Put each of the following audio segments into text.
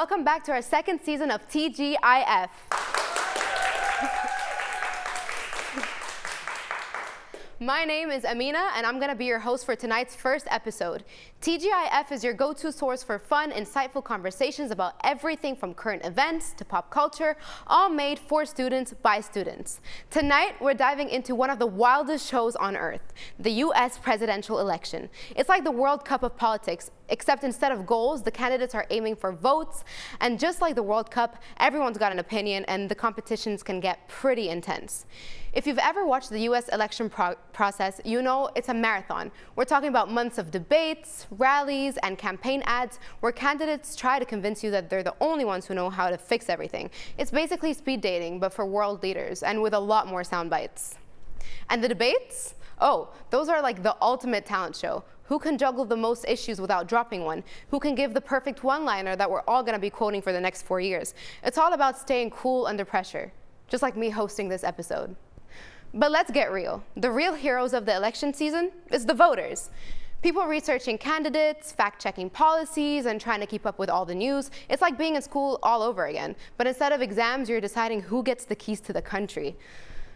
welcome back to our second season of TGIF. My name is Amina, and I'm going to be your host for tonight's first episode. TGIF is your go-to source for fun, insightful conversations about everything from current events to pop culture, all made for students by students. Tonight, we're diving into one of the wildest shows on earth, the U.S. presidential election. It's like the World Cup of politics, except instead of goals, the candidates are aiming for votes. And just like the World Cup, everyone's got an opinion, and the competitions can get pretty intense. If you've ever watched the U.S. election process, you know it's a marathon. We're talking about months of debates, rallies, and campaign ads where candidates try to convince you that they're the only ones who know how to fix everything. It's basically speed dating, but for world leaders, and with a lot more sound bites. And the debates? Oh, those are like the ultimate talent show. Who can juggle the most issues without dropping one? Who can give the perfect one-liner that we're all going to be quoting for the next 4 years? It's all about staying cool under pressure, just like me hosting this episode. But let's get real. The real heroes of the election season is the voters. People researching candidates, fact-checking policies, and trying to keep up with all the news. It's like being in school all over again. But instead of exams, you're deciding who gets the keys to the country.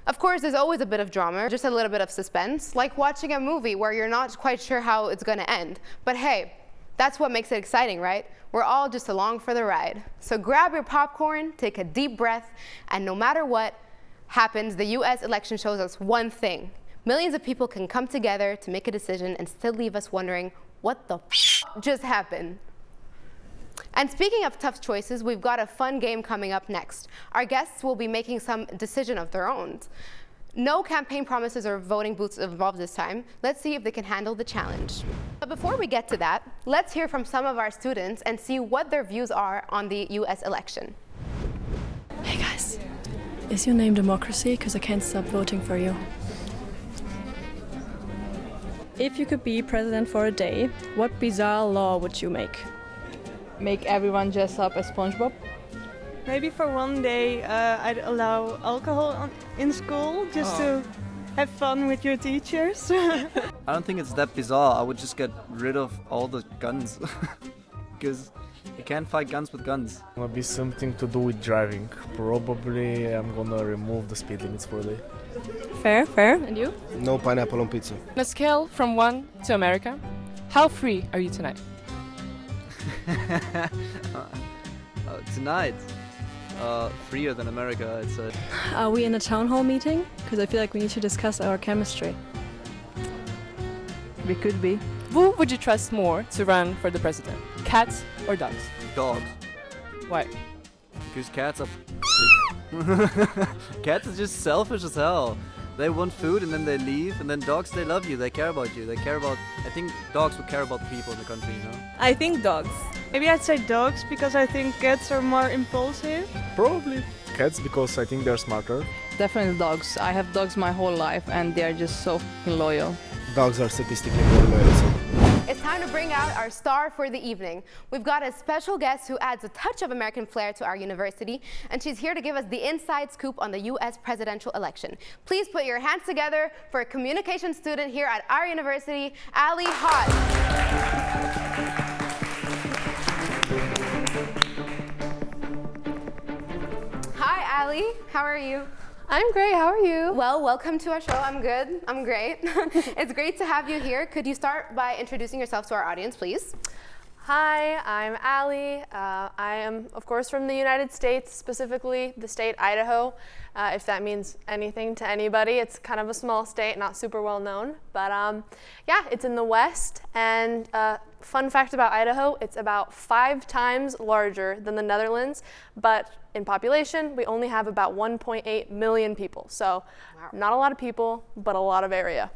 Of course, there's always a bit of drama, just a little bit of suspense, like watching a movie where you're not quite sure how it's going to end. But hey, that's what makes it exciting, right? We're all just along for the ride. So grab your popcorn, take a deep breath, and no matter what happens, the U.S. election shows us one thing. Millions of people can come together to make a decision and still leave us wondering, what the just happened? And speaking of tough choices, we've got a fun game coming up next. Our guests will be making some decision of their own. No campaign promises or voting booths involved this time. Let's see if they can handle the challenge. But before we get to that, let's hear from some of our students and see what their views are on the U.S. election. Hey guys, is your name Democracy? Because I can't stop voting for you. If you could be president for a day, what bizarre law would you make? Make everyone dress up as SpongeBob. Maybe for one day I'd allow alcohol in school just to have fun with your teachers. I don't think it's that bizarre. I would just get rid of all the guns because you can't fight guns with guns. It might be something to do with driving. Probably I'm gonna remove the speed limits for a day. Fair. And you? No pineapple on pizza. On a scale from 1 to America, how free are you tonight? Tonight, freer than America, I'd say. Are we in a town hall meeting? Because I feel like we need to discuss our chemistry. We could be. Who would you trust more to run for the president? Cats or dogs? Dogs. Why? Because cats are cats are just selfish as hell. They want food and then they leave, and then dogs, they love you, they care about you, I think dogs would care about the people in the country, you know? I think dogs. Maybe I'd say dogs because I think cats are more impulsive. Probably cats because I think they're smarter. Definitely dogs. I have dogs my whole life and they're just so f***ing loyal. Dogs are statistically more loyal. So. It's time to bring out our star for the evening. We've got a special guest who adds a touch of American flair to our university, and she's here to give us the inside scoop on the U.S. presidential election. Please put your hands together for a communication student here at our university, Ali Hodge. Hi, Ali. How are you? I'm great, how are you? Well, welcome to our show. I'm good. I'm great. It's great to have you here. Could you start by introducing yourself to our audience, please? Hi, I'm Allie. I am, of course, from the United States, specifically the state Idaho. If that means anything to anybody, it's kind of a small state, not super well known. But yeah, it's in the West. And fun fact about Idaho, it's about 5 times larger than the Netherlands. But in population, we only have about 1.8 million people. So not a lot of people, but a lot of area.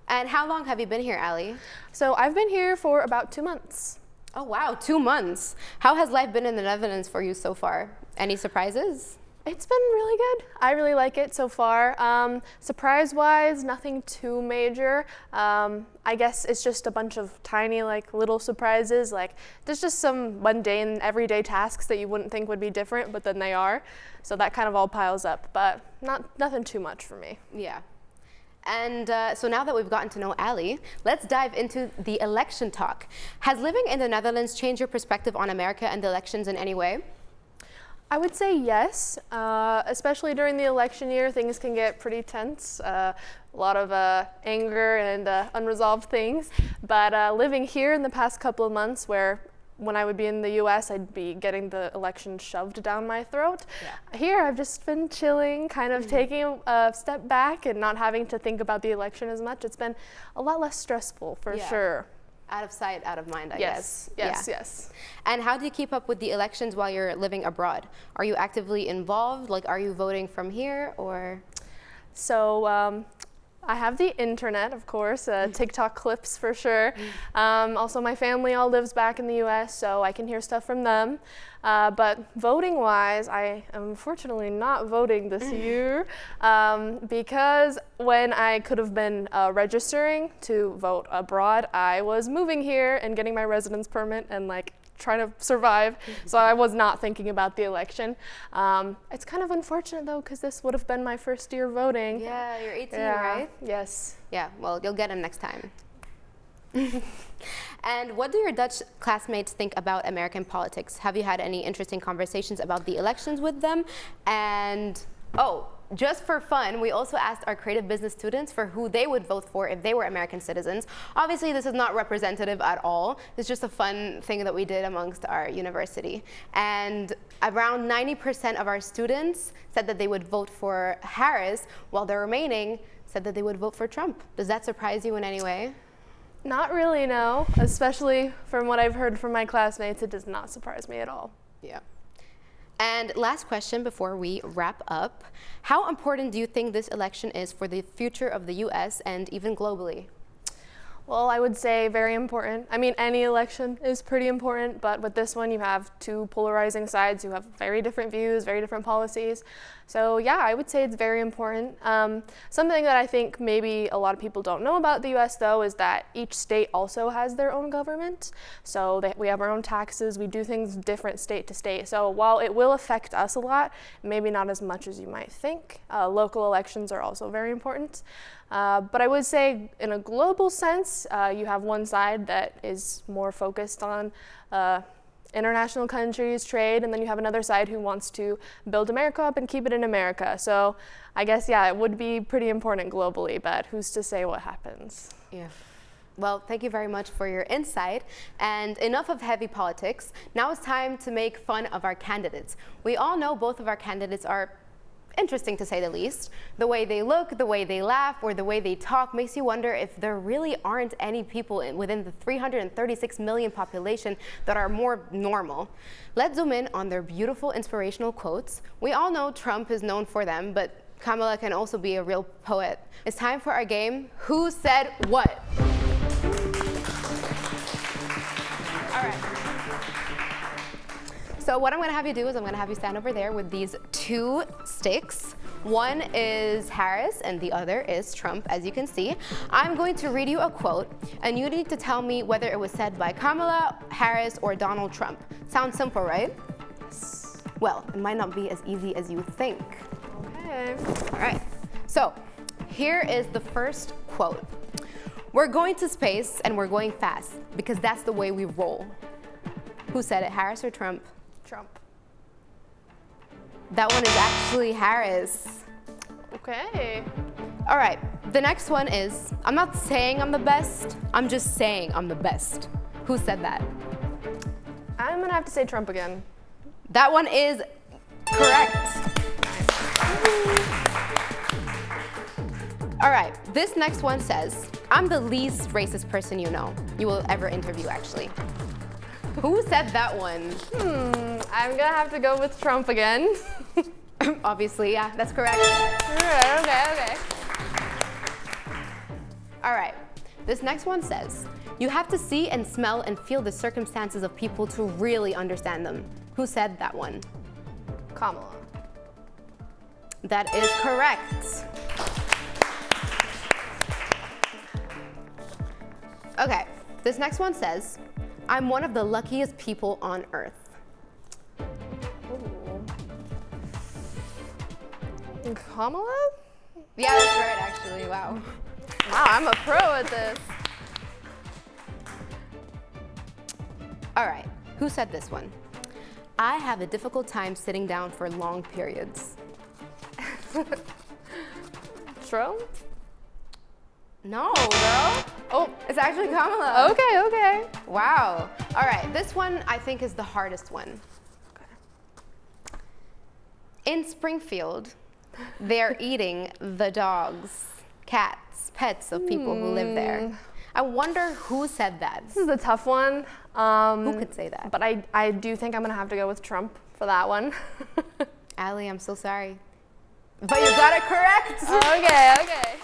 And how long have you been here, Ali? So I've been here for about 2 months. Oh, wow, 2 months. How has life been in the Netherlands for you so far? Any surprises? It's been really good. I really like it so far. Surprise-wise, nothing too major. I guess it's just a bunch of tiny, little surprises. There's just some mundane, everyday tasks that you wouldn't think would be different, but then they are. So that kind of all piles up, but nothing too much for me. Yeah. And so now that we've gotten to know Ali, let's dive into the election talk. Has living in the Netherlands changed your perspective on America and the elections in any way? I would say yes, especially during the election year, things can get pretty tense. A lot of anger and unresolved things. But living here in the past couple of months, where when I would be in the US, I'd be getting the election shoved down my throat. Yeah. Here, I've just been chilling, kind of taking a step back and not having to think about the election as much. It's been a lot less stressful, for sure. Out of sight, out of mind, I guess. Yes. And how do you keep up with the elections while you're living abroad? Are you actively involved? Like, are you voting from here, or? So, I have the internet, of course, TikTok clips for sure. Also, my family all lives back in the US, so I can hear stuff from them. But voting-wise, I am unfortunately not voting this year because when I could have been registering to vote abroad, I was moving here and getting my residence permit and trying to survive, so I was not thinking about the election. It's kind of unfortunate though, because this would have been my first year voting. Yeah, you're 18, right? Yes. Yeah, well, you'll get him next time. And what do your Dutch classmates think about American politics? Have you had any interesting conversations about the elections with them? And, just for fun, we also asked our creative business students for who they would vote for if they were American citizens. Obviously, this is not representative at all. It's just a fun thing that we did amongst our university. And around 90% of our students said that they would vote for Harris, while the remaining said that they would vote for Trump. Does that surprise you in any way? Not really, no. Especially from what I've heard from my classmates, it does not surprise me at all. Yeah. And last question before we wrap up. How important do you think this election is for the future of the US and even globally? Well, I would say very important. I mean, any election is pretty important, but with this one, you have two polarizing sides who have very different views, very different policies. So yeah, I would say it's very important. Something that I think maybe a lot of people don't know about the US though is that each state also has their own government. So we have our own taxes, we do things different state to state. So while it will affect us a lot, maybe not as much as you might think, local elections are also very important. But I would say in a global sense, you have one side that is more focused on international countries, trade, and then you have another side who wants to build America up and keep it in America. So I guess, yeah, it would be pretty important globally, but who's to say what happens? Yeah. Well, thank you very much for your insight. And enough of heavy politics. Now it's time to make fun of our candidates. We all know both of our candidates are interesting to say the least. The way they look, the way they laugh, or the way they talk makes you wonder if there really aren't any people within the 336 million population that are more normal. Let's zoom in on their beautiful inspirational quotes. We all know Trump is known for them, but Kamala can also be a real poet. It's time for our game, Who Said What? All right. So what I'm going to have you do is I'm going to have you stand over there with these two sticks. One is Harris and the other is Trump, as you can see. I'm going to read you a quote, and you need to tell me whether it was said by Kamala, Harris, or Donald Trump. Sounds simple, right? Yes. Well, it might not be as easy as you think. Okay. All right. So here is the first quote. We're going to space and we're going fast because that's the way we roll. Who said it, Harris or Trump? Trump. That one is actually Harris. Okay. All right, the next one is, I'm not saying I'm the best, I'm just saying I'm the best. Who said that? I'm gonna have to say Trump again. That one is correct. All right, this next one says, I'm the least racist person you will ever interview, actually. Who said that one? I'm gonna have to go with Trump again. Obviously, yeah, that's correct. Okay. All right, this next one says, you have to see and smell and feel the circumstances of people to really understand them. Who said that one? Kamala. That is correct. Okay, this next one says, I'm one of the luckiest people on earth. Kamala? Yeah, that's right, actually. actually. Wow. Wow, I'm a pro at this. All right, who said this one? I have a difficult time sitting down for long periods. True? No, girl. Oh, It's actually Kamala. okay. Wow. All right, this one I think is the hardest one. In Springfield, they're eating the dogs, cats, pets of people who live there. I wonder who said that. This is a tough one. Who could say that? But I do think I'm gonna have to go with Trump for that one. Allie, I'm so sorry. But you got it correct. Okay.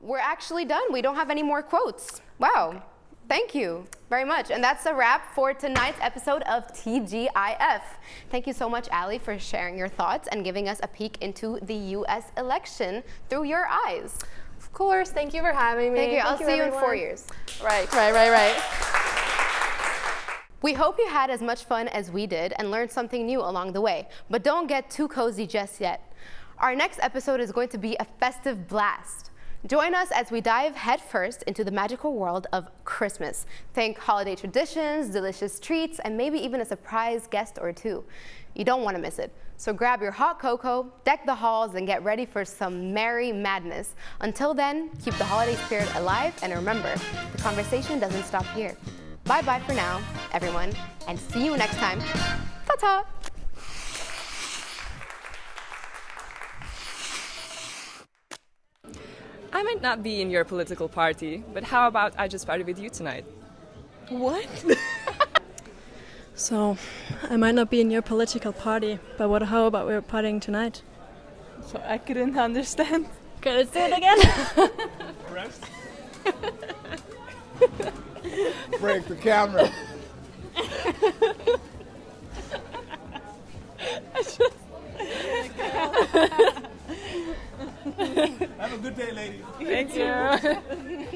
We're actually done. We don't have any more quotes. Wow. Thank you very much. And that's a wrap for tonight's episode of TGIF. Thank you so much, Allie, for sharing your thoughts and giving us a peek into the U.S. election through your eyes. Of course, thank you for having me. Thank you. I'll see you in 4 everyone. years. Right. We hope you had as much fun as we did and learned something new along the way. But don't get too cozy just yet. Our next episode is going to be a festive blast. Join us as we dive headfirst into the magical world of Christmas. Think holiday traditions, delicious treats, and maybe even a surprise guest or two. You don't want to miss it. So grab your hot cocoa, deck the halls, and get ready for some merry madness. Until then, keep the holiday spirit alive, and remember, the conversation doesn't stop here. Bye-bye for now, everyone, and see you next time. Ta-ta! I might not be in your political party, but how about I just party with you tonight? What? So, I might not be in your political party, but how about we're partying tonight? So I couldn't understand. Okay, let's do it again. Break the camera. Have a good day, lady. Thank you.